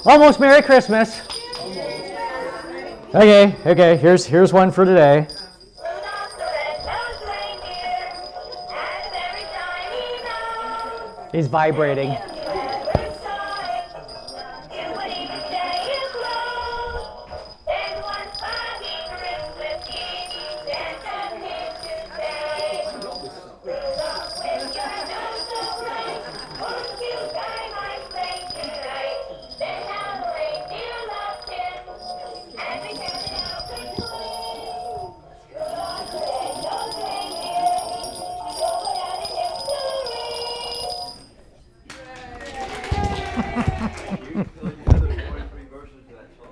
Almost Merry Christmas. Okay, here's one for today. He's vibrating.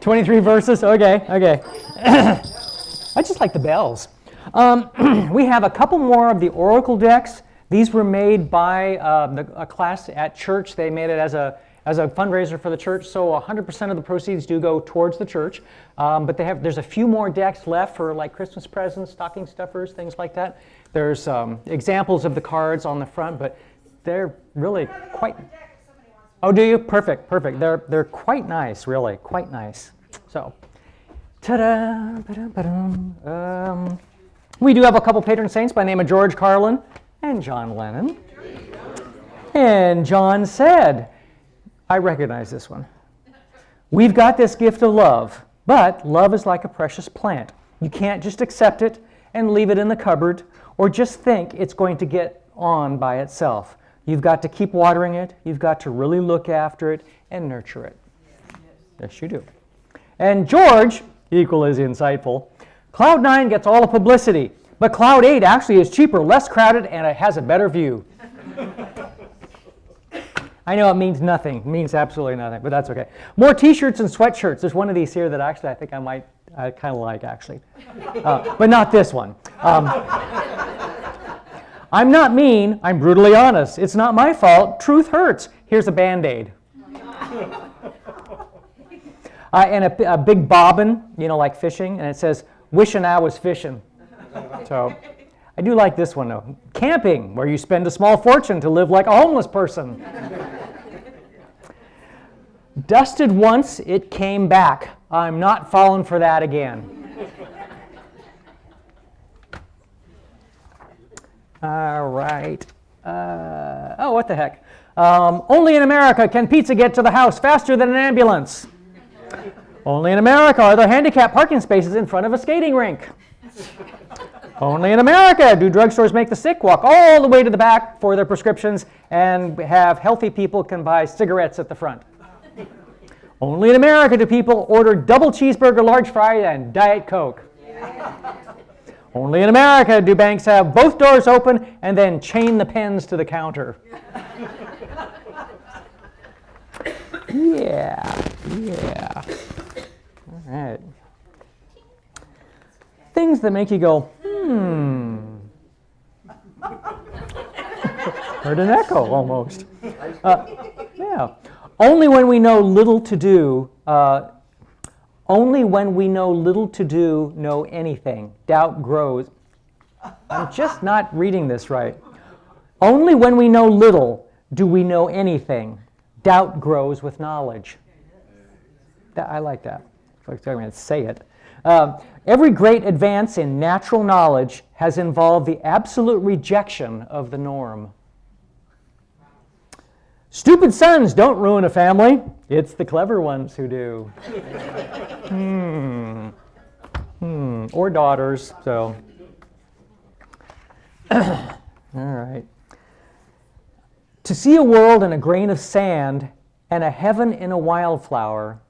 "23 verses, okay. I just like the bells. We have a couple more of the oracle decks. These were made by a class at church. They made it as a fundraiser for the church, so 100% of the proceeds do go towards the church. But there's a few more decks left for like Christmas presents, stocking stuffers, things like that. There's examples of the cards on the front, but they're really quite... Oh, do you? Perfect. They're quite nice, really, quite nice. So, ta-da, ba-dum. We do have a couple patron saints by the name of George Carlin and John Lennon. And John said, I recognize this one. "We've got this gift of love, but love is like a precious plant. You can't just accept it and leave it in the cupboard or just think it's going to get on by itself. You've got to keep watering it. You've got to really look after it and nurture it." Yes, you do. And George, equal is insightful, "Cloud 9 gets all the publicity, but Cloud 8 actually is cheaper, less crowded, and it has a better view." I know it means nothing. It means absolutely nothing, but that's okay. More t-shirts and sweatshirts. There's one of these here that actually I think I kind of like, actually. But not this one. "I'm not mean, I'm brutally honest. It's not my fault. Truth hurts. Here's a Band-Aid." And a big bobbin, like fishing, and it says, "Wishing I was fishing." So I do like this one, though. "Camping, where you spend a small fortune to live like a homeless person." "Dusted once, it came back. I'm not falling for that again." All right. Oh, what the heck. "Only in America can pizza get to the house faster than an ambulance." "Only in America are there handicapped parking spaces in front of a skating rink." "Only in America do drugstores make the sick walk all the way to the back for their prescriptions and have healthy people can buy cigarettes at the front." "Only in America do people order double cheeseburger, large fry, and Diet Coke." "Only in America do banks have both doors open and then chain the pens to the counter." Yeah. All right. Things that make you go, Heard an echo almost. Yeah. Only when we know little to do, know anything. Doubt grows. I'm just not reading this right. Only when we know little do we know anything. Doubt grows with knowledge. I like that. I'm going to say it. Every great advance in natural knowledge has involved the absolute rejection of the norm. Stupid sons don't ruin a family. It's the clever ones who do. Or daughters, so. All right. To see a world in a grain of sand and a heaven in a wildflower,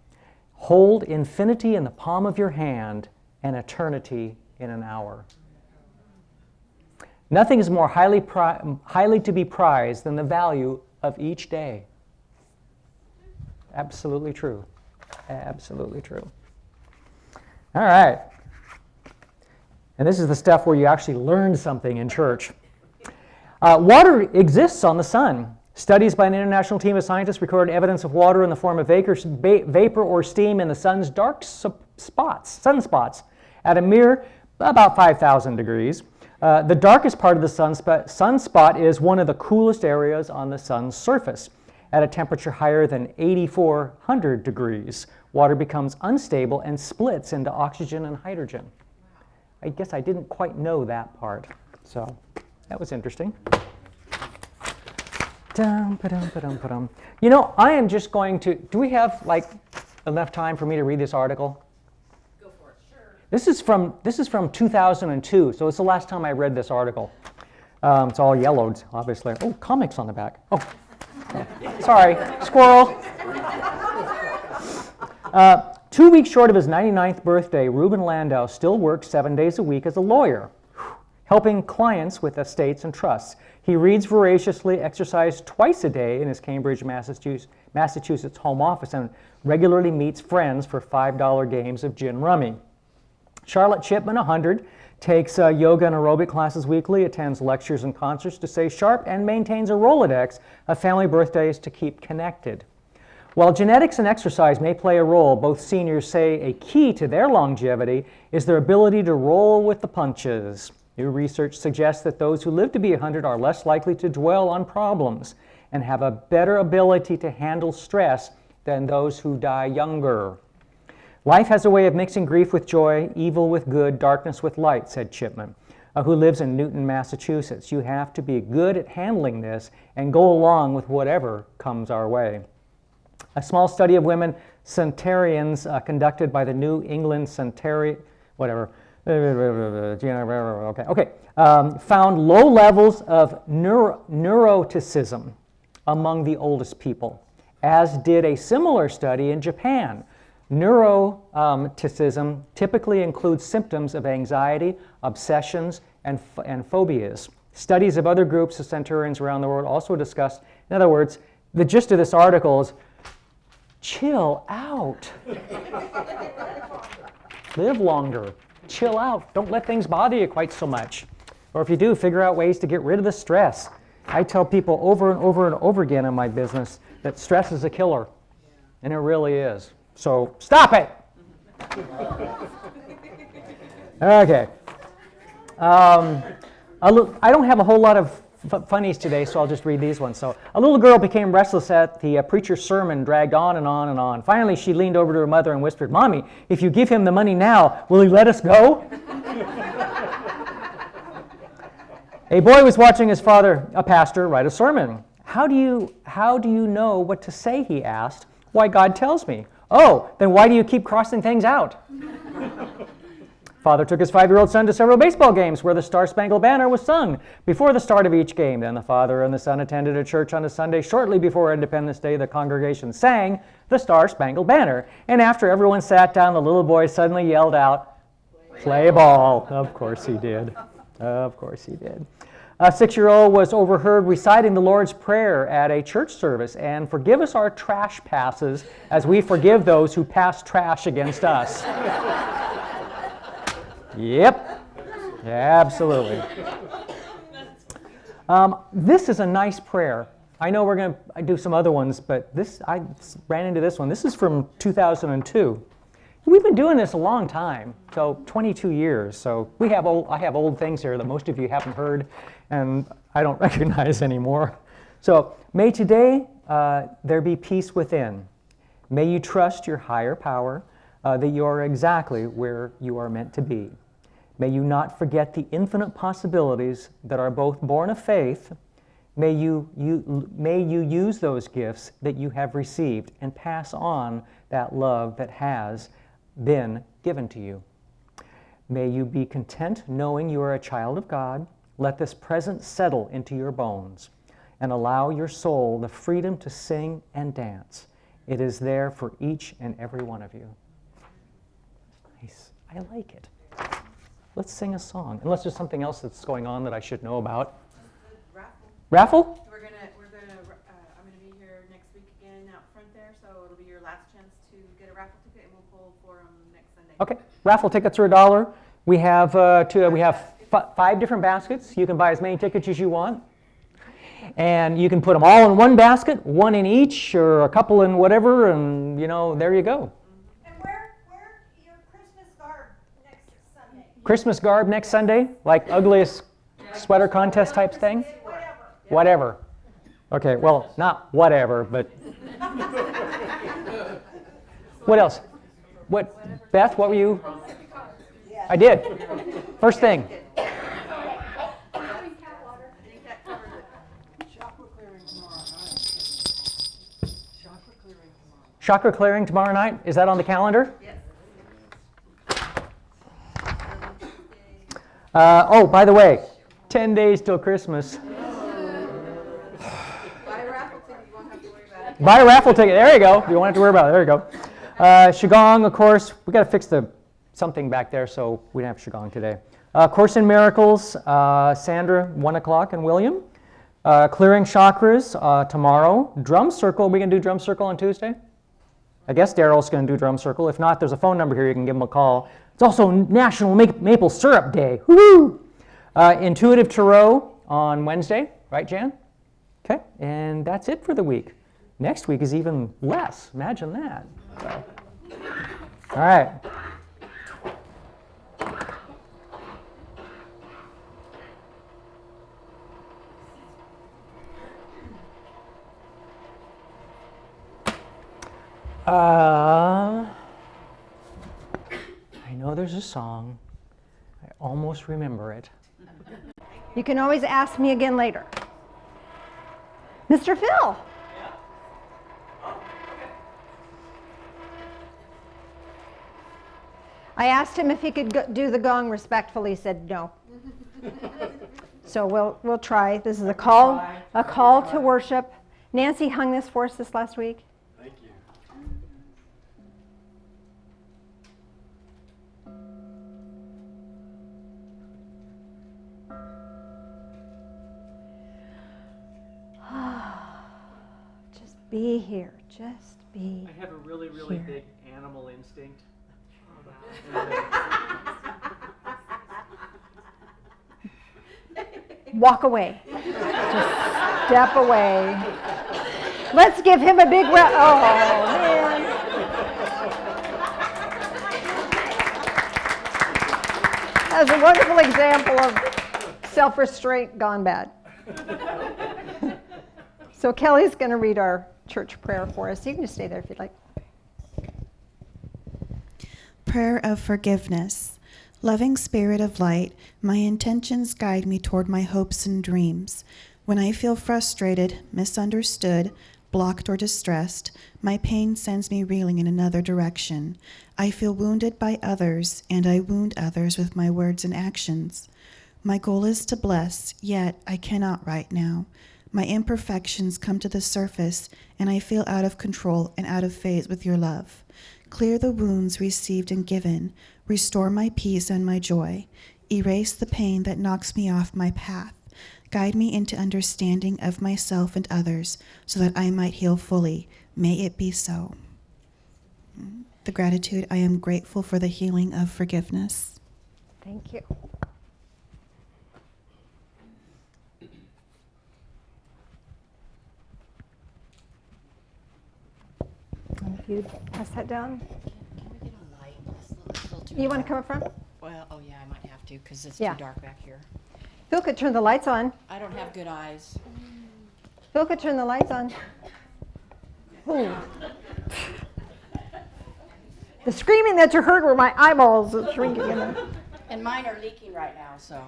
hold infinity in the palm of your hand and eternity in an hour. Nothing is more highly to be prized than the value of each day. Absolutely true. Absolutely true. All right. And this is the stuff where you actually learn something in church. Water exists on the sun. Studies by an international team of scientists recorded evidence of water in the form of vapor or steam in the sun's dark sunspots at a mere about 5,000 degrees. The darkest part of the sunspot is one of the coolest areas on the sun's surface. At a temperature higher than 8,400 degrees, water becomes unstable and splits into oxygen and hydrogen. I guess I didn't quite know that part, so that was interesting. You know, I am just going to, do we have like enough time for me to read this article? Go for it. Sure. This is from 2002, so it's the last time I read this article. It's all yellowed, obviously. Oh, comics on the back. Oh, sorry, squirrel. 2 weeks short of his 99th birthday, Ruben Landau still works 7 days a week as a lawyer, helping clients with estates and trusts. He reads voraciously, exercises twice a day in his Cambridge, Massachusetts home office, and regularly meets friends for $5 games of gin rummy. Charlotte Chipman, 100, takes yoga and aerobic classes weekly, attends lectures and concerts to stay sharp, and maintains a Rolodex of family birthdays to keep connected. While genetics and exercise may play a role, both seniors say a key to their longevity is their ability to roll with the punches. New research suggests that those who live to be 100 are less likely to dwell on problems and have a better ability to handle stress than those who die younger. Life has a way of mixing grief with joy, evil with good, darkness with light, said Chipman, who lives in Newton, Massachusetts. You have to be good at handling this and go along with whatever comes our way. A small study of women centenarians conducted by the New England found low levels of neuroticism among the oldest people, as did a similar study in Japan. Neuroticism typically includes symptoms of anxiety, obsessions, and phobias. Studies of other groups of centenarians around the world also discussed, in other words, the gist of this article is, chill out. Live longer. Chill out. Don't let things bother you quite so much. Or if you do, figure out ways to get rid of the stress. I tell people over and over and over again in my business that stress is a killer. And it really is. So stop it. Okay. I don't have a whole lot of funnies today, so I'll just read these ones. So, a little girl became restless at the preacher's sermon, dragged on and on and on. Finally, she leaned over to her mother and whispered, "Mommy, if you give him the money now, will he let us go?" A boy was watching his father, a pastor, write a sermon. How do you know what to say?" he asked. "Why, God tells me." "Oh, then why do you keep crossing things out?" Father took his 5-year-old son to several baseball games where the Star-Spangled Banner was sung before the start of each game. Then the father and the son attended a church on a Sunday. Shortly before Independence Day, the congregation sang the Star-Spangled Banner. And after everyone sat down, the little boy suddenly yelled out, "Play ball." Of course he did. Of course he did. A 6-year-old was overheard reciting the Lord's Prayer at a church service, and "Forgive us our trash passes as we forgive those who pass trash against us." Yep, absolutely. This is a nice prayer. I know we're going to do some other ones, but I ran into this one. This is from 2002. We've been doing this a long time, so 22 years. So I have old things here that most of you haven't heard, and I don't recognize anymore. So, may today there be peace within. May you trust your higher power that you are exactly where you are meant to be. May you not forget the infinite possibilities that are both born of faith. May you use those gifts that you have received and pass on that love that has been given to you. May you be content knowing you are a child of God. Let this present settle into your bones and allow your soul the freedom to sing and dance. It is there for each and every one of you. Nice. I like it. Let's sing a song. Unless there's something else that's going on that I should know about. Raffle? I'm gonna be here next week again out front there, so it'll be your last chance to get a raffle ticket, and we'll pull for them next Sunday. Okay. Raffle tickets are $1. We have 5 different baskets. You can buy as many tickets as you want. And you can put them all in one basket, one in each, or a couple in whatever, and there you go. And wear your Christmas garb next Sunday. Christmas garb next Sunday, like ugliest sweater contest type thing? Whatever. Okay, well, not whatever, but what else? Beth, what were you? I did. First thing. Chakra clearing tomorrow night. Is that on the calendar? Yes. Oh, by the way, 10 days till Christmas. Buy a raffle ticket, you won't have to worry about it. Buy a raffle ticket. There you go. You won't have to worry about it. There you go. Qigong, of course. We got to fix something back there, so we don't have Qigong today. Course in Miracles, Sandra, 1 o'clock, and William. Clearing chakras tomorrow. Drum circle. We can do drum circle on Tuesday? I guess Daryl's going to do drum circle. If not, there's a phone number here. You can give him a call. It's also National Maple Syrup Day. Woo! Intuitive Tarot on Wednesday. Right, Jan? Okay. And that's it for the week. Next week is even less. Imagine that. So. All right. I know there's a song. I almost remember it. You can always ask me again later. Mr. Phil. I asked him if he could do the gong respectfully. He said no. So we'll try. This is a call to worship. Nancy hung this for us this last week. Thank you. Just be here. Just be. I have a really here. big animal instinct. Walk away. Just step away. Let's give him a big round. Oh, man. That's a wonderful example of self-restraint gone bad. So Kelly's going to read our church prayer for us. You can just stay there if you'd like. Prayer of forgiveness. Loving Spirit of light, my intentions guide me toward my hopes and dreams. When I feel frustrated, misunderstood, blocked, or distressed, my pain sends me reeling in another direction. I feel wounded by others, and I wound others with my words and actions. My goal is to bless, yet I cannot right now. My imperfections come to the surface, and I feel out of control and out of phase with your love. Clear the wounds received and given. Restore my peace and my joy. Erase the pain that knocks me off my path. Guide me into understanding of myself and others so that I might heal fully. May it be so. The gratitude, I am grateful for the healing of forgiveness. Thank you. If you pass that down. Can we get a light? It's a little too You want to dark. come up front? Well, oh yeah, I might have to because it's Yeah. too dark back here. Phil could turn the lights on. I don't have good eyes. Phil could turn the lights on. Ooh. The screaming that you heard were my eyeballs shrinking in there. And mine are leaking right now, so.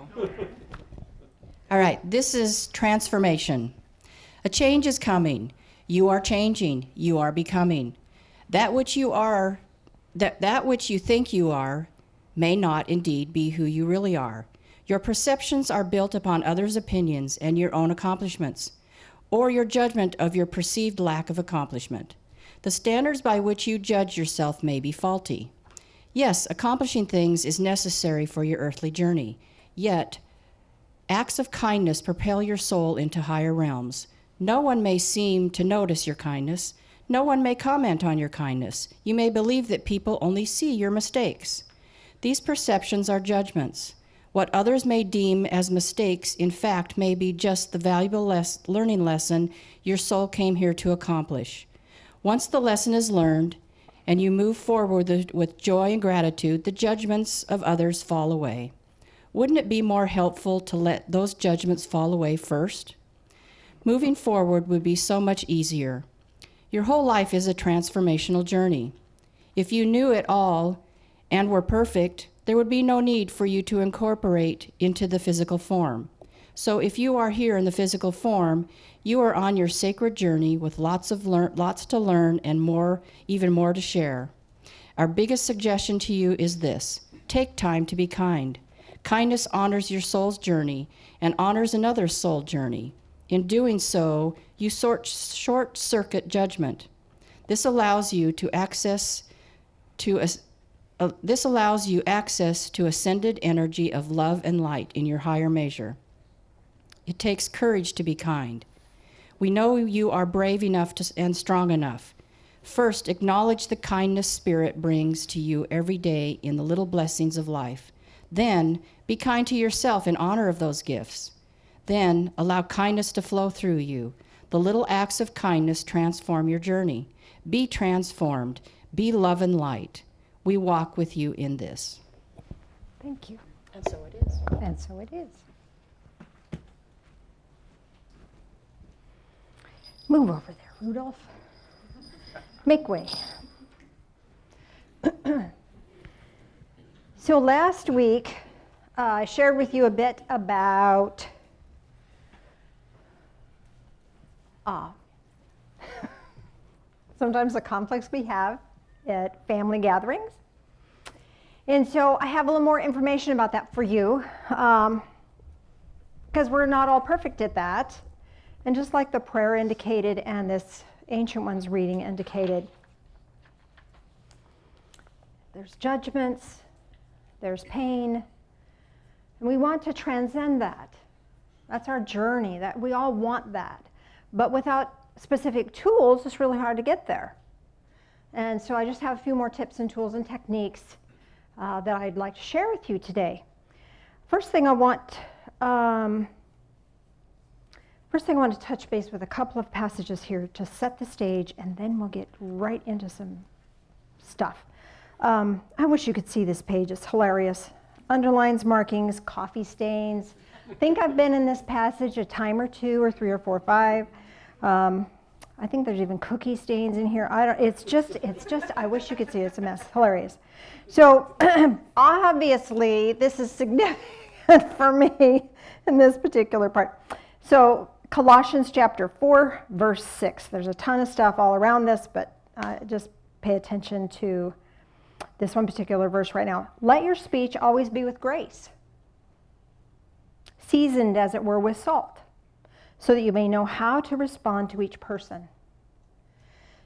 All right, this is transformation. A change is coming. You are changing. You are becoming. That which you are, that which you think you are, may not indeed be who you really are. Your perceptions are built upon others' opinions and your own accomplishments, or your judgment of your perceived lack of accomplishment. The standards by which you judge yourself may be faulty. Yes, accomplishing things is necessary for your earthly journey, yet acts of kindness propel your soul into higher realms. No one may seem to notice your kindness. No one may comment on your kindness. You may believe that people only see your mistakes. These perceptions are judgments. What others may deem as mistakes, in fact, may be just the valuable learning lesson your soul came here to accomplish. Once the lesson is learned and you move forward with joy and gratitude, the judgments of others fall away. Wouldn't it be more helpful to let those judgments fall away first? Moving forward would be so much easier. Your whole life is a transformational journey. If you knew it all and were perfect, there would be no need for you to incorporate into the physical form. So if you are here in the physical form, you are on your sacred journey with lots to learn and more, even more to share. Our biggest suggestion to you is this: take time to be kind. Kindness honors your soul's journey and honors another's soul journey. In doing so, you short-circuit judgment. This allows you access to ascended energy of love and light in your higher measure. It takes courage to be kind. We know you are brave enough and strong enough. First, acknowledge the kindness Spirit brings to you every day in the little blessings of life. Then, be kind to yourself in honor of those gifts. Then, allow kindness to flow through you. The little acts of kindness transform your journey. Be transformed. Be love and light. We walk with you in this. Thank you. And so it is. And so it is. Move over there, Rudolph. Make way. So last week, I shared with you a bit about sometimes the conflicts we have at family gatherings. And so I have a little more information about that for you, because we're not all perfect at that. And just like the prayer indicated and this Ancient Ones reading indicated, there's judgments, there's pain, and we want to transcend that. That's our journey. That we all want that. But without specific tools, it's really hard to get there. And so I just have a few more tips and tools and techniques that I'd like to share with you today. First thing I want to touch base with a couple of passages here to set the stage, and then we'll get right into some stuff. I wish you could see this page. It's hilarious. Underlines, markings, coffee stains. I think I've been in this passage a time or two, or 3 or 4 or 5. I think there's even cookie stains in here. It's just, I wish you could see it. It's a mess. Hilarious. So obviously, this is significant for me in this particular part. So Colossians chapter 4, verse 6. There's a ton of stuff all around this, but just pay attention to this one particular verse right now. Let your speech always be with grace, seasoned as it were with salt, so that you may know how to respond to each person.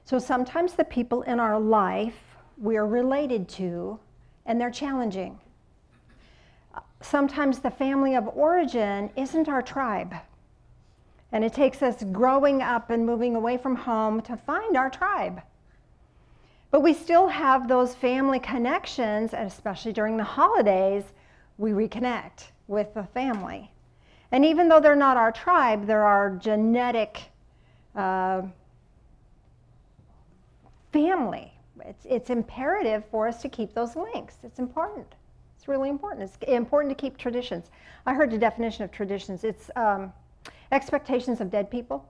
So sometimes the people in our life we are related to, and they're challenging. Sometimes the family of origin isn't our tribe. And it takes us growing up and moving away from home to find our tribe. But we still have those family connections, and especially during the holidays, we reconnect with the family. And even though they're not our tribe, they're our genetic family. It's imperative for us to keep those links. It's important. It's really important. It's important to keep traditions. I heard the definition of traditions. It's expectations of dead people.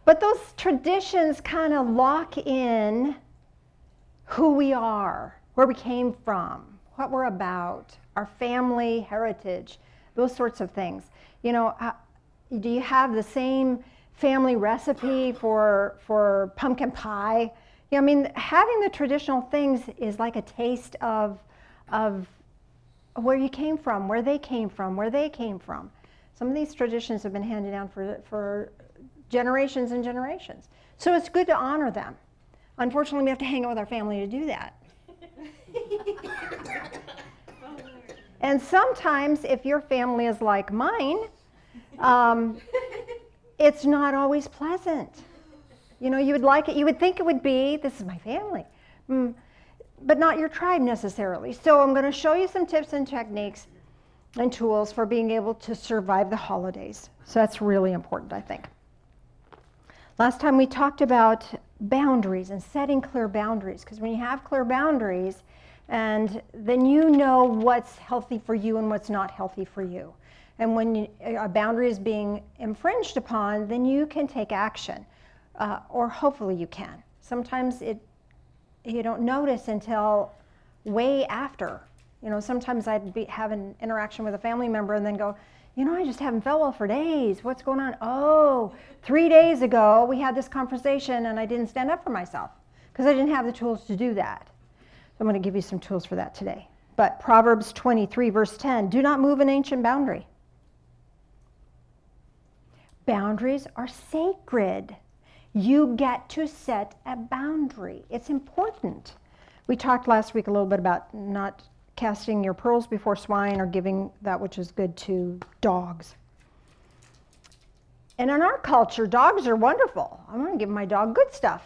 But those traditions kind of lock in who we are, where we came from, what we're about, our family heritage, those sorts of things. You know, do you have the same family recipe for pumpkin pie? You know, I mean, having the traditional things is like a taste of where you came from, where they came from, where they came from. Some of these traditions have been handed down for generations and generations. So it's good to honor them. Unfortunately, we have to hang out with our family to do that. And sometimes, if your family is like mine, it's not always pleasant. You know, you would like it, you would think it would be, this is my family, but not your tribe necessarily. So I'm going to show you some tips and techniques and tools for being able to survive the holidays. So that's really important, I think. Last time we talked about boundaries and setting clear boundaries, because when you have clear boundaries, And then you know what's healthy for you and what's not healthy for you. And when a boundary is being infringed upon, then you can take action, or hopefully you can. Sometimes you don't notice until way after. You know, sometimes I'd have an interaction with a family member and then go, you know, I just haven't felt well for days. What's going on? Oh, 3 days ago we had this conversation and I didn't stand up for myself because I didn't have the tools to do that. So I'm going to give you some tools for that today. But Proverbs 23, verse 10, do not move an ancient boundary. Boundaries are sacred. You get to set a boundary. It's important. We talked last week a little bit about not casting your pearls before swine or giving that which is good to dogs. And in our culture, dogs are wonderful. I'm going to give my dog good stuff.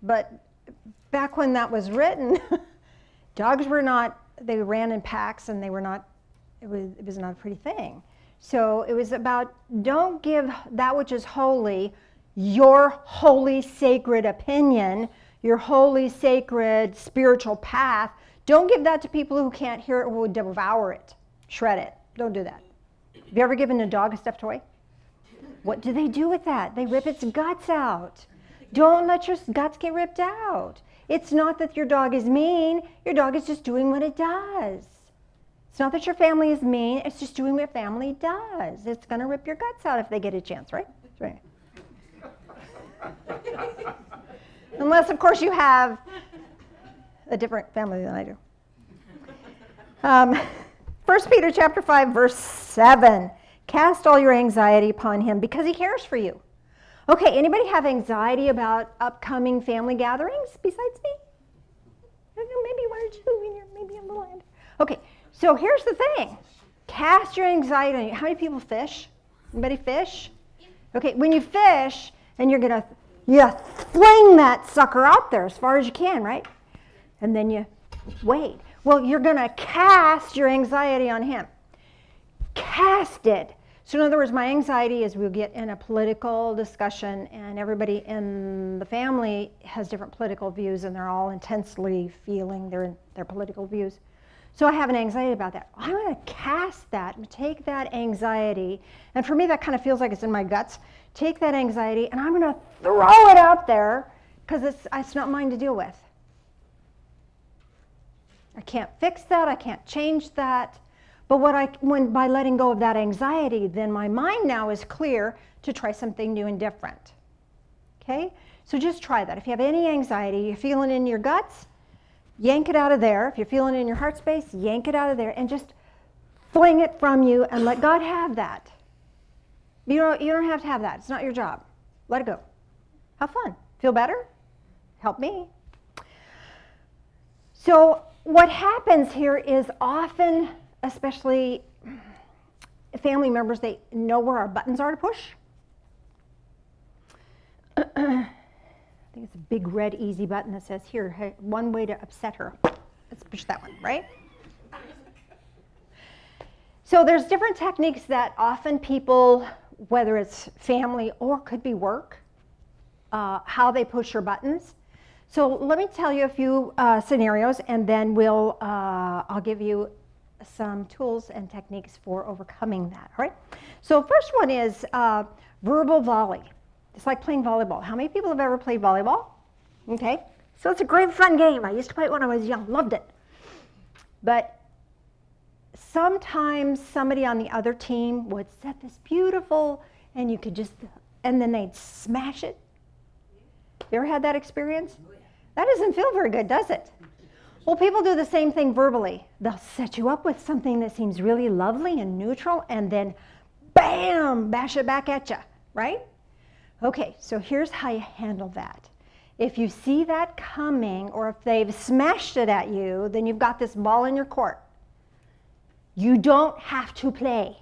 But back when that was written, dogs were not, they ran in packs and they were not, it was not a pretty thing. So it was about, don't give that which is holy, your holy sacred opinion, your holy sacred spiritual path. Don't give that to people who can't hear it or would devour it, shred it. Don't do that. Have you ever given a dog a stuffed toy? What do they do with that? They rip its guts out. Don't let your guts get ripped out. It's not that your dog is mean. Your dog is just doing what it does. It's not that your family is mean. It's just doing what family does. It's going to rip your guts out if they get a chance, right? That's right. Unless, of course, you have a different family than I do. 1 Peter chapter 5, verse 7. Cast all your anxiety upon him because he cares for you. Okay, anybody have anxiety about upcoming family gatherings besides me? I don't know, maybe one or two in your, maybe a little end. Okay, so here's the thing. Cast your anxiety on you. How many people fish? Anybody fish? Okay, when you fish, and you're going to fling that sucker out there as far as you can, right? And then you wait. Well, you're going to cast your anxiety on him. Cast it. So in other words, my anxiety is we'll get in a political discussion and everybody in the family has different political views and they're all intensely feeling their political views. So I have an anxiety about that. I'm going to cast that and take that anxiety, and for me that kind of feels like it's in my guts. Take that anxiety and I'm going to throw it out there because it's not mine to deal with. I can't fix that. I can't change that. But by letting go of that anxiety, then my mind now is clear to try something new and different. Okay? So just try that. If you have any anxiety, you're feeling it in your guts, yank it out of there. If you're feeling it in your heart space, yank it out of there and just fling it from you and let God have that. You don't have to have that. It's not your job. Let it go. Have fun. Feel better? Help me. So what happens here is often, especially family members, they know where our buttons are to push. I think it's a big red easy button that says here, hey, one way to upset her. Let's push that one, right? So there's different techniques that often people, whether it's family or could be work, how they push your buttons. So let me tell you a few scenarios and then I'll give you some tools and techniques for overcoming that, all right? So first one is verbal volley. It's like playing volleyball. How many people have ever played volleyball? Okay, so it's a great fun game. I used to play it when I was young, loved it. But sometimes somebody on the other team would set this beautiful, and you could just, and then they'd smash it. You ever had that experience? That doesn't feel very good, does it? Well, people do the same thing verbally. They'll set you up with something that seems really lovely and neutral, and then bam, bash it back at you, right? Okay, so here's how you handle that. If you see that coming, or if they've smashed it at you, then you've got this ball in your court. You don't have to play.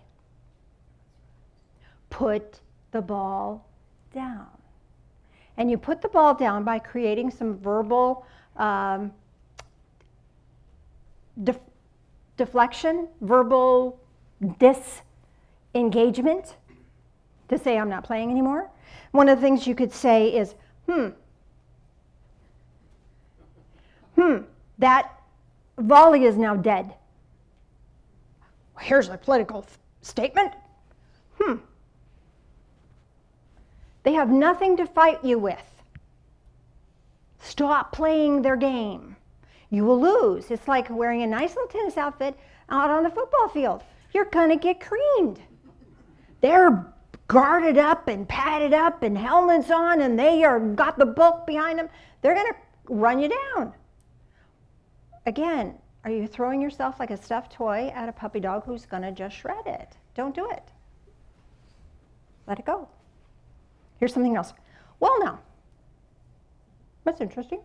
Put the ball down. And you put the ball down by creating some verbal deflection, verbal disengagement, to say I'm not playing anymore. One of the things you could say is, that volley is now dead. Here's a political statement. They have nothing to fight you with. Stop playing their game. You will lose. It's like wearing a nice little tennis outfit out on the football field. You're going to get creamed. They're guarded up and padded up and helmets on, and they are got the bulk behind them. They're going to run you down. Again, are you throwing yourself like a stuffed toy at a puppy dog who's going to just shred it? Don't do it. Let it go. Here's something else. Well, now, that's interesting.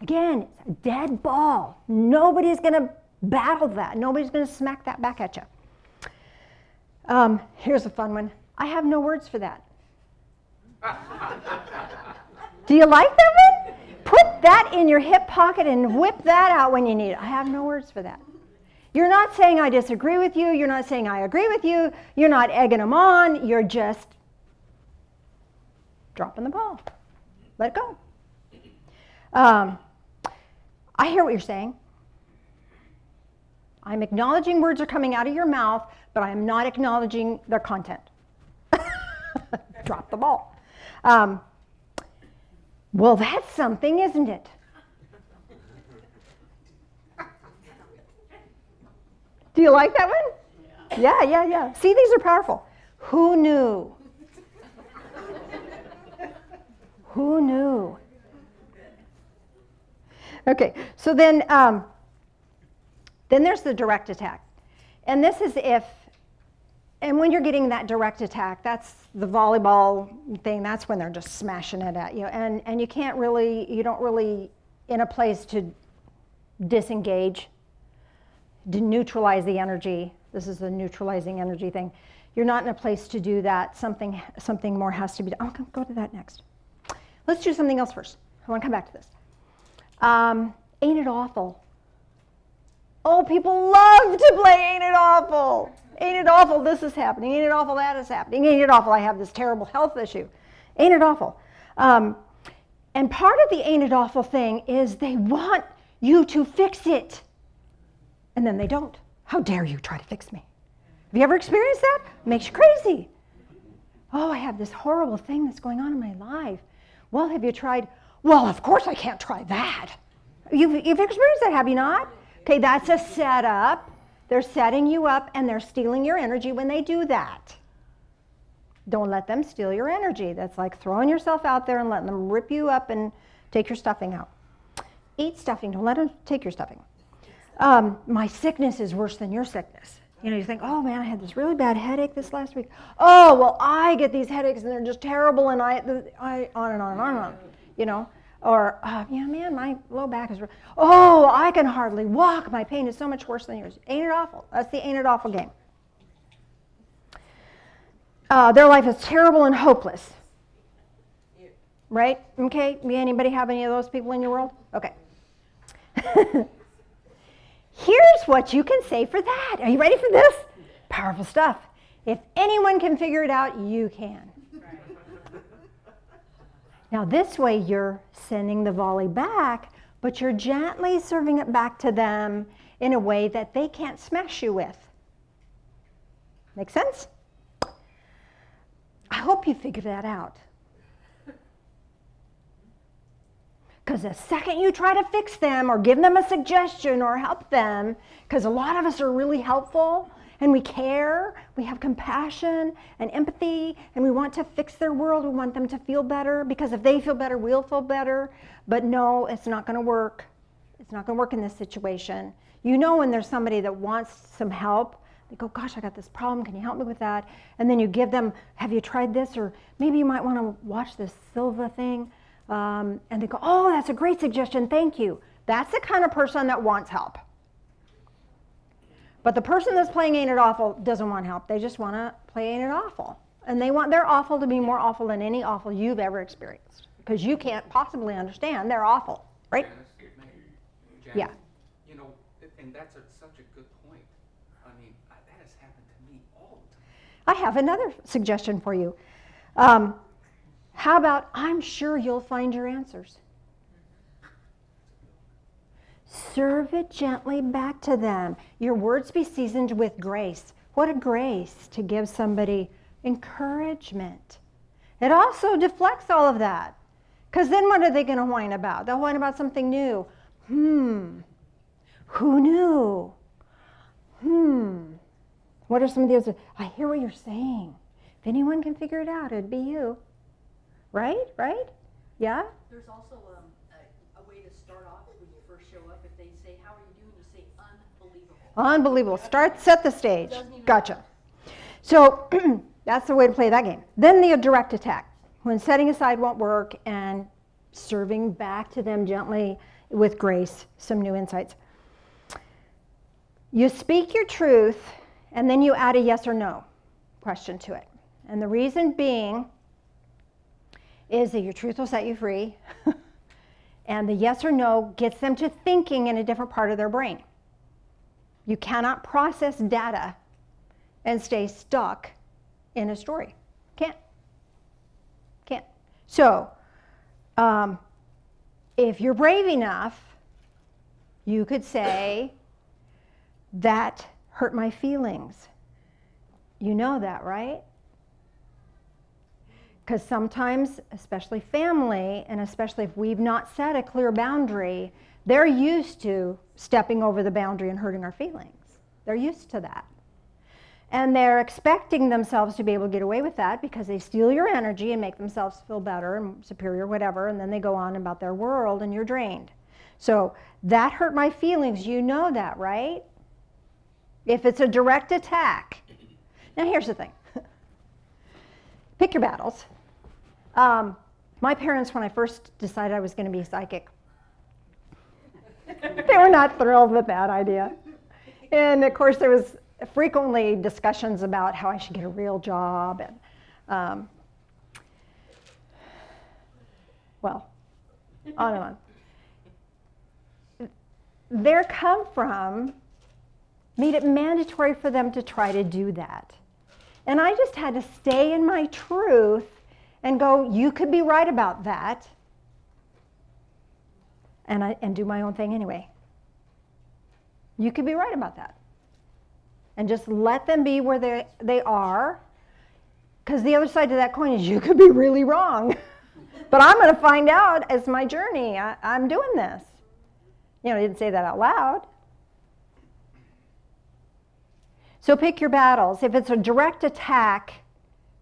Again, it's a dead ball. Nobody's going to battle that. Nobody's going to smack that back at you. Here's a fun one. I have no words for that. Do you like that one? Put that in your hip pocket and whip that out when you need it. I have no words for that. You're not saying I disagree with you. You're not saying I agree with you. You're not egging them on. You're just dropping the ball. Let it go. I hear what you're saying. I'm acknowledging words are coming out of your mouth, but I'm not acknowledging their content. Drop the ball. Well, that's something, isn't it? Do you like that one? Yeah. See, these are powerful. Who knew? Who knew? Okay, so then there's the direct attack. And this is and when you're getting that direct attack, that's the volleyball thing, that's when they're just smashing it at you. And you don't really, in a place to disengage, to neutralize the energy. This is the neutralizing energy thing. You're not in a place to do that. Something more has to be done. I'll go to that next. Let's do something else first. I want to come back to this. Ain't it awful? Oh, people love to play Ain't It Awful. Ain't it awful this is happening? Ain't it awful that is happening? Ain't it awful I have this terrible health issue? Ain't it awful? And part of the Ain't It Awful thing is they want you to fix it. And then they don't. How dare you try to fix me? Have you ever experienced that? It makes you crazy. Oh, I have this horrible thing that's going on in my life. Well, have you tried? Well, of course I can't try that. You've experienced that, have you not? Okay, that's a setup. They're setting you up and they're stealing your energy when they do that. Don't let them steal your energy. That's like throwing yourself out there and letting them rip you up and take your stuffing out. Eat stuffing. Don't let them take your stuffing. My sickness is worse than your sickness. You know, you think, oh man, I had this really bad headache this last week. Oh, well, I get these headaches and they're just terrible, and I on and on and on and on. You know, or man, my low back is. Oh, I can hardly walk. My pain is so much worse than yours. Ain't it awful? That's the Ain't It Awful game. Their life is terrible and hopeless. Right? Okay. Anybody have any of those people in your world? Okay. Here's what you can say for that. Are you ready for this? Powerful stuff. If anyone can figure it out, you can. Now this way you're sending the volley back, but you're gently serving it back to them in a way that they can't smash you with. Make sense? I hope you figured that out. Because the second you try to fix them or give them a suggestion or help them, because a lot of us are really helpful and we care, we have compassion and empathy, and we want to fix their world, we want them to feel better, because if they feel better, we'll feel better. But no, it's not going to work. It's not going to work in this situation. You know when there's somebody that wants some help, they go, gosh, I got this problem, can you help me with that? And then you give them, have you tried this? Or maybe you might want to watch this Silva thing. And they go, oh, that's a great suggestion, thank you. That's the kind of person that wants help. But the person that's playing Ain't It Awful doesn't want help. They just want to play Ain't It Awful. And they want their awful to be more awful than any awful you've ever experienced. Because you can't possibly understand they're awful, right? Janice, Yeah. You know, and that's such a good point. I mean, that has happened to me all the time. I have another suggestion for you. How about, I'm sure you'll find your answers. Serve it gently back to them. Your words be seasoned with grace. What a grace to give somebody encouragement. It also deflects all of that. Because then what are they going to whine about? They'll whine about something new. Who knew? What are some of the others? I hear what you're saying. If anyone can figure it out, it'd be you. Right? Yeah? There's also a way to start off when you first show up. If they say, how are you doing? You say, unbelievable. Unbelievable. Set the stage. Gotcha. So that's the way to play that game. Then the direct attack. When setting aside won't work and serving back to them gently with grace, some new insights. You speak your truth and then you add a yes or no question to it. And the reason being is that your truth will set you free and the yes or no gets them to thinking in a different part of their brain. You cannot process data and stay stuck in a story. Can't. So, if you're brave enough, you could say, that hurt my feelings. You know that, right? Because sometimes, especially family, and especially if we've not set a clear boundary, they're used to stepping over the boundary and hurting our feelings. They're used to that. And they're expecting themselves to be able to get away with that because they steal your energy and make themselves feel better and superior, whatever, and then they go on about their world and you're drained. So that hurt my feelings. You know that, right? If it's a direct attack. Now here's the thing. Pick your battles. My parents, when I first decided I was going to be psychic, they were not thrilled with that idea. And of course there was frequently discussions about how I should get a real job and well, on and on. Their come from made it mandatory for them to try to do that. And I just had to stay in my truth and go, you could be right about that, and do my own thing anyway. You could be right about that. And just let them be where they are, because the other side to that coin is you could be really wrong. But I'm going to find out as my journey. I'm doing this. I didn't say that out loud. So pick your battles. If it's a direct attack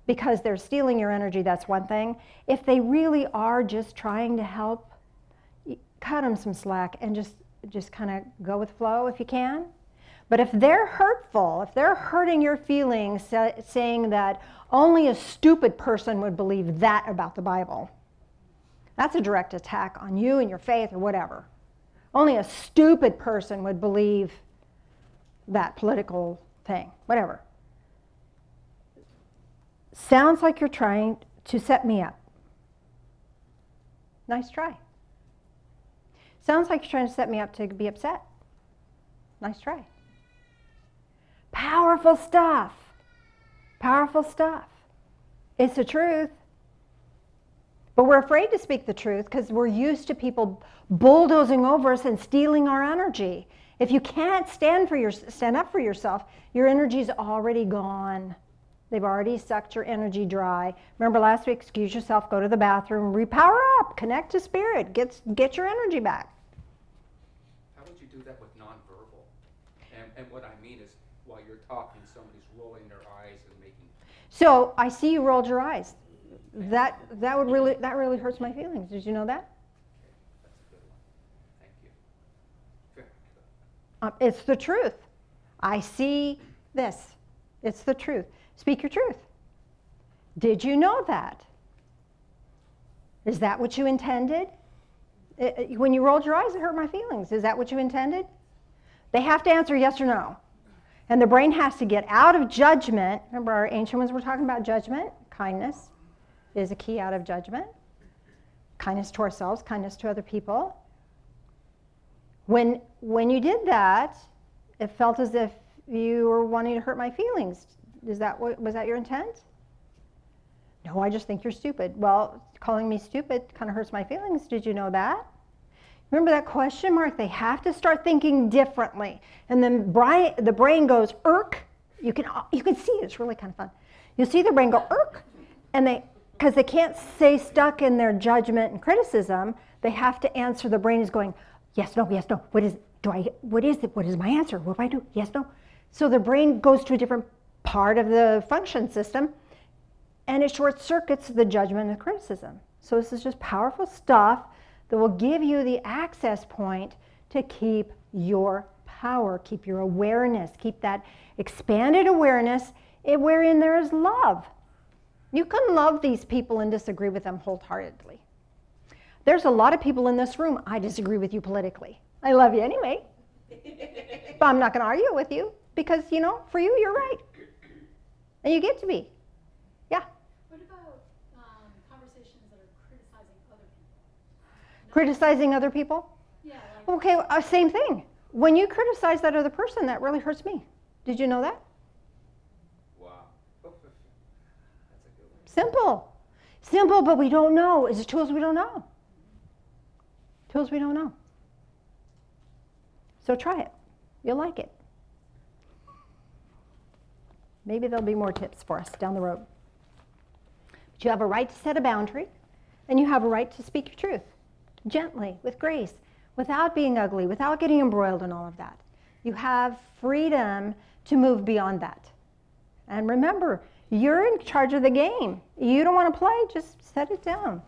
because they're stealing your energy, that's one thing. If they really are just trying to help, cut them some slack and just kind of go with flow if you can. But if they're hurtful, if they're hurting your feelings, saying that only a stupid person would believe that about the Bible, that's a direct attack on you and your faith or whatever. Only a stupid person would believe that political thing, whatever. Sounds like you're trying to set me up. Nice try. Sounds like you're trying to set me up to be upset. Nice try. Powerful stuff. Powerful stuff. It's the truth. But we're afraid to speak the truth because we're used to people bulldozing over us and stealing our energy. If you can't stand up for yourself, your energy's already gone. They've already sucked your energy dry. Remember last week, excuse yourself, go to the bathroom, repower up, connect to spirit, get your energy back. How would you do that with nonverbal? And what I mean is, while you're talking, somebody's rolling their eyes and making... So I see you rolled your eyes. That really hurts my feelings. Did you know that? That's a good one. Thank you. Very good. It's the truth. I see this. It's the truth. Speak your truth. Did you know that? Is that what you intended? When you rolled your eyes, it hurt my feelings. Is that what you intended? They have to answer yes or no. And the brain has to get out of judgment. Remember our ancient ones were talking about judgment. Kindness is a key out of judgment. Kindness to ourselves, kindness to other people. When you did that, it felt as if you were wanting to hurt my feelings. Was that your intent? No, I just think you're stupid. Well, calling me stupid kind of hurts my feelings. Did you know that? Remember that question mark? They have to start thinking differently. And then the brain goes, irk. You can see it. It's really kind of fun. You see the brain go, irk. And because they can't stay stuck in their judgment and criticism, they have to answer. The brain is going, yes, no, yes, no. What is it? What is my answer? What do I do? Yes, no. So the brain goes to a different part of the function system, and it short circuits the judgment and the criticism. So this is just powerful stuff that will give you the access point to keep your power, keep your awareness, keep that expanded awareness wherein there is love. You can love these people and disagree with them wholeheartedly. There's a lot of people in this room, I disagree with you politically. I love you anyway. But I'm not going to argue with you because, for you, you're right. And you get to be. Yeah. What about conversations that are criticizing other people? Criticizing other people? Yeah. Okay, same thing. When you criticize that other person, that really hurts me. Did you know that? Wow. That's a good one. Simple, but we don't know. It's tools we don't know. Tools we don't know. So try it. You'll like it. Maybe there'll be more tips for us down the road. But you have a right to set a boundary, and you have a right to speak your truth, gently, with grace, without being ugly, without getting embroiled in all of that. You have freedom to move beyond that. And remember, you're in charge of the game. You don't want to play, just set it down.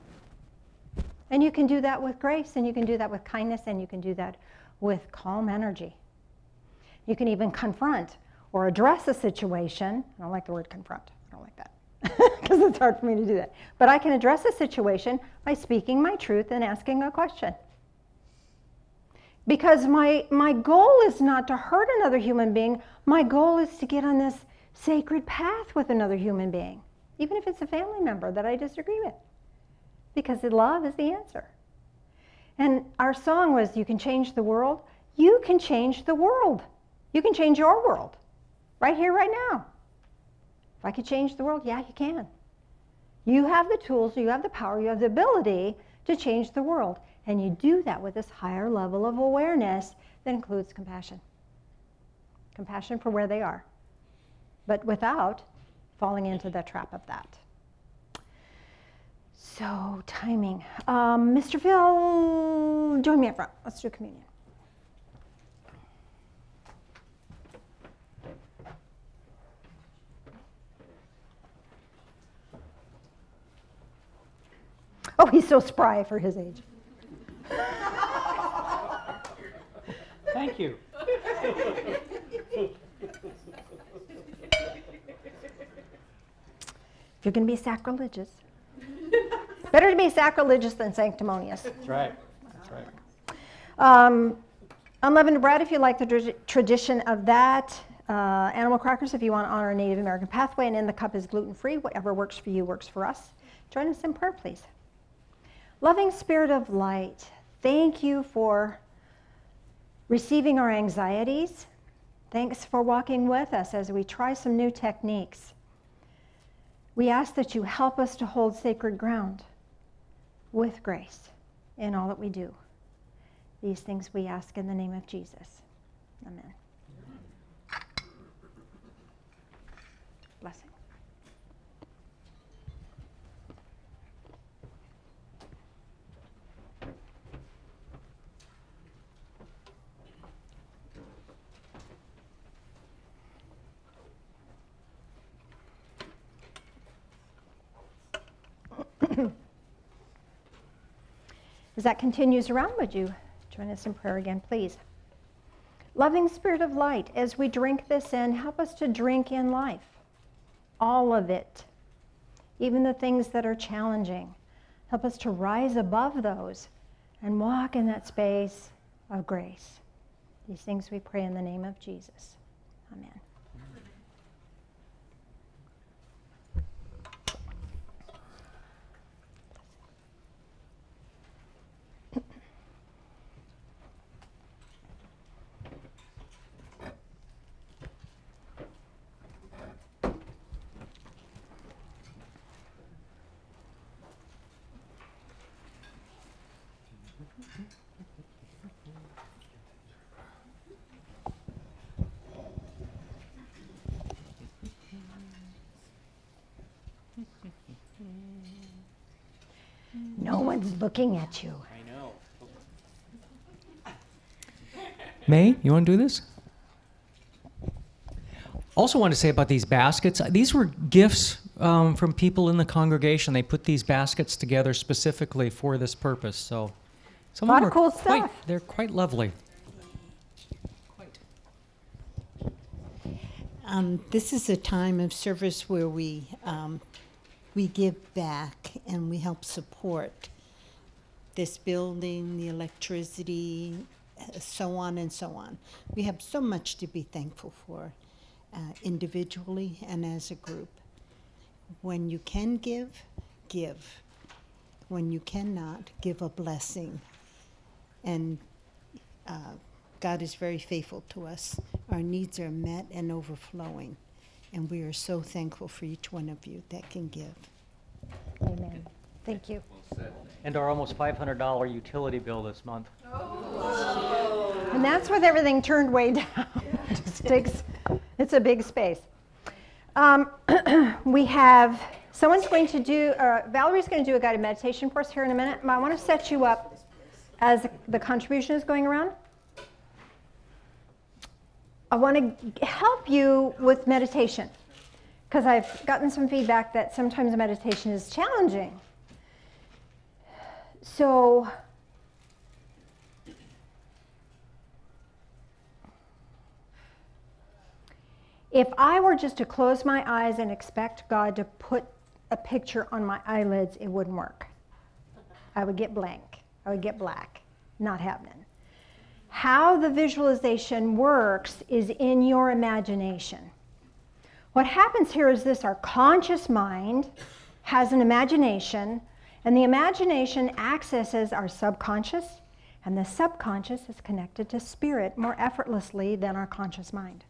And you can do that with grace, and you can do that with kindness, and you can do that with calm energy. You can even confront or address a situation. I don't like the word confront. I don't like that because it's hard for me to do that. But I can address a situation by speaking my truth and asking a question. Because my goal is not to hurt another human being. My goal is to get on this sacred path with another human being, even if it's a family member that I disagree with. Because love is the answer. And our song was, you can change the world. You can change the world. You can change your world. Right here, right now. If I could change the world, yeah, you can. You have the tools, you have the power, you have the ability to change the world. And you do that with this higher level of awareness that includes compassion. Compassion for where they are, but without falling into the trap of that. So, timing. Mr. Phil, join me up front. Let's do communion. Oh, he's so spry for his age. Thank you. If you're going to be sacrilegious, better to be sacrilegious than sanctimonious. That's right. That's right. Unleavened bread, if you like the tradition of that. Animal crackers, if you want to honor a Native American pathway. And in the cup is gluten-free. Whatever works for you works for us. Join us in prayer, please. Loving Spirit of Light, thank you for receiving our anxieties. Thanks for walking with us as we try some new techniques. We ask that you help us to hold sacred ground with grace in all that we do. These things we ask in the name of Jesus. Amen. Blessing. As that continues around, would you join us in prayer again, please? Loving Spirit of Light, as we drink this in, help us to drink in life. All of it. Even the things that are challenging. Help us to rise above those and walk in that space of grace. These things we pray in the name of Jesus. Amen. No one's looking at you. I know. May, you want to do this? Also want to say about these baskets, these were gifts from people in the congregation. They put these baskets together specifically for this purpose. So some Lot them of are cool quite, stuff. they're quite lovely. This is a time of service where we give back and we help support this building, the electricity, so on and so on. We have so much to be thankful for, individually and as a group. When you can give, give. When you cannot, give a blessing. And God is very faithful to us. Our needs are met and overflowing. And we are so thankful for each one of you that can give. Amen. Thank you. And our almost $500 utility bill this month. And that's with everything turned way down. Just takes, it's a big space. We have, someone's going to do, Valerie's going to do a guided meditation for us here in a minute. I want to set you up as the contribution is going around. I want to help you with meditation because I've gotten some feedback that sometimes meditation is challenging. So if I were just to close my eyes and expect God to put a picture on my eyelids, it wouldn't work. I would get blank. I would get black. Not happening. How the visualization works is in your imagination. What happens here is this: our conscious mind has an imagination, and the imagination accesses our subconscious, and the subconscious is connected to spirit more effortlessly than our conscious mind.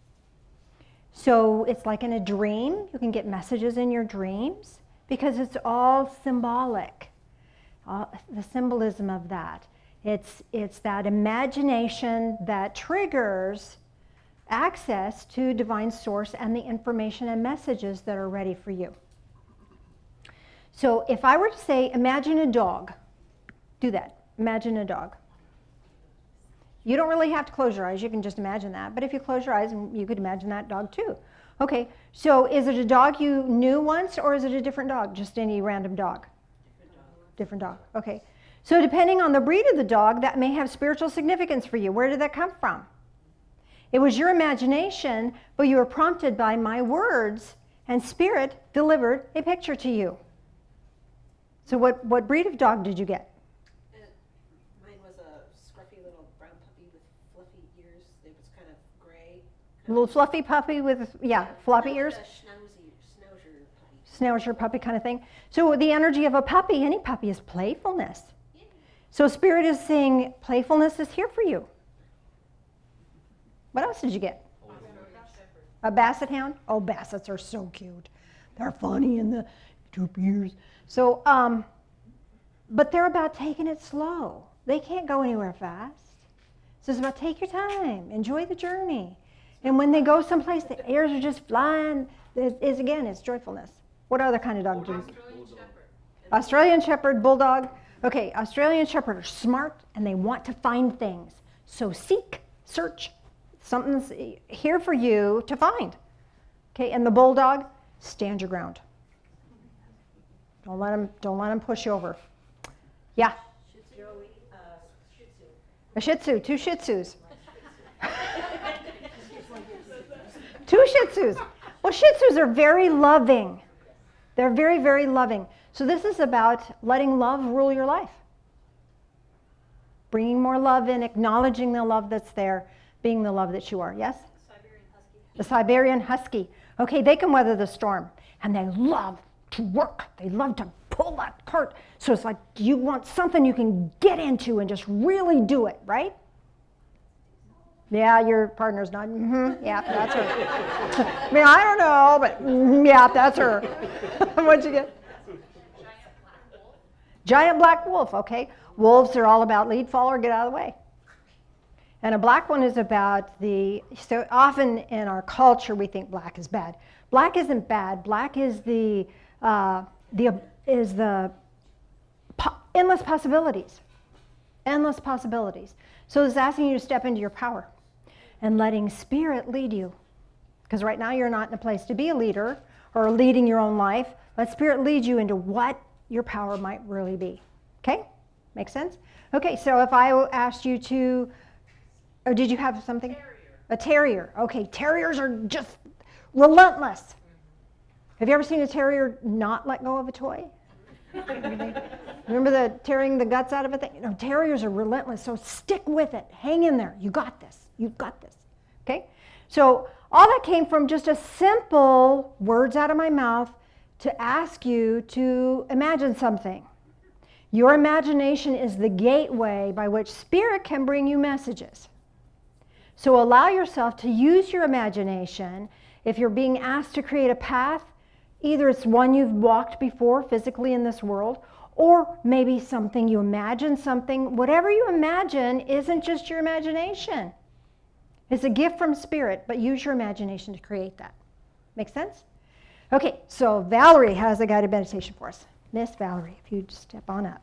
So it's like in a dream. You can get messages in your dreams because it's all symbolic. The symbolism of that. It's that imagination that triggers access to divine source and the information and messages that are ready for you. So if I were to say, imagine a dog, do that. Imagine a dog. You don't really have to close your eyes. You can just imagine that. But if you close your eyes, you could imagine that dog too. Okay, so is it a dog you knew once, or is it a different dog? Just any random dog? Different dog. Okay. So depending on the breed of the dog, that may have spiritual significance for you. Where did that come from? It was your imagination, but you were prompted by my words, and Spirit delivered a picture to you. So what breed of dog did you get? Mine was a scruffy little brown puppy with fluffy ears. It was kind of gray. A little fluffy puppy with, floppy ears? A schnauzer puppy. Schnauzer puppy kind of thing. So the energy of a puppy, any puppy, is playfulness. So Spirit is saying playfulness is here for you. What else did you get? A basset hound? Oh, bassets are so cute. They're funny in the droopy ears. So, but they're about taking it slow. They can't go anywhere fast. So it's about take your time, enjoy the journey. And when they go someplace, the airs are just flying. It's joyfulness. What other kind of dog do you get? Australian Shepherd, Bulldog. Okay, Australian Shepherd are smart and they want to find things. So seek, search. Something's here for you to find. Okay, and the Bulldog, stand your ground. Don't let him push you over. Yeah. A Shih Tzu, 2 Shih Tzus. 2 Shih Tzus. Well, Shih Tzus are very loving. They're very, very loving. So this is about letting love rule your life. Bringing more love in, acknowledging the love that's there, being the love that you are. Yes? Siberian Husky. The Siberian Husky. Okay, they can weather the storm. And they love to work. They love to pull that cart. So it's like you want something you can get into and just really do it, right? Yeah, your partner's not. Yeah, that's her. I mean, I don't know, but yeah, that's her. What'd you get? Giant black wolf, okay. Wolves are all about lead, follower, get out of the way. And a black one is about so often in our culture we think black is bad. Black isn't bad. Black is the endless possibilities. Endless possibilities. So it's asking you to step into your power and letting Spirit lead you. Because right now you're not in a place to be a leader or leading your own life. Let Spirit lead you into what your power might really be. Okay? Make sense? Okay, so if I asked you to, or did you have something? Terrier. A terrier. Okay, terriers are just relentless. Have you ever seen a terrier not let go of a toy? Remember the tearing the guts out of a thing? You know, terriers are relentless, so stick with it. Hang in there. You got this. You've got this. Okay? So all that came from just a simple words out of my mouth to ask you to imagine something. Your imagination is the gateway by which Spirit can bring you messages. So allow yourself to use your imagination. If you're being asked to create a path, either it's one you've walked before physically in this world, or maybe something you imagine something. Whatever you imagine isn't just your imagination. It's a gift from Spirit, but use your imagination to create that. Make sense? Okay, so Valerie has a guided meditation for us. Miss Valerie, if you'd step on up.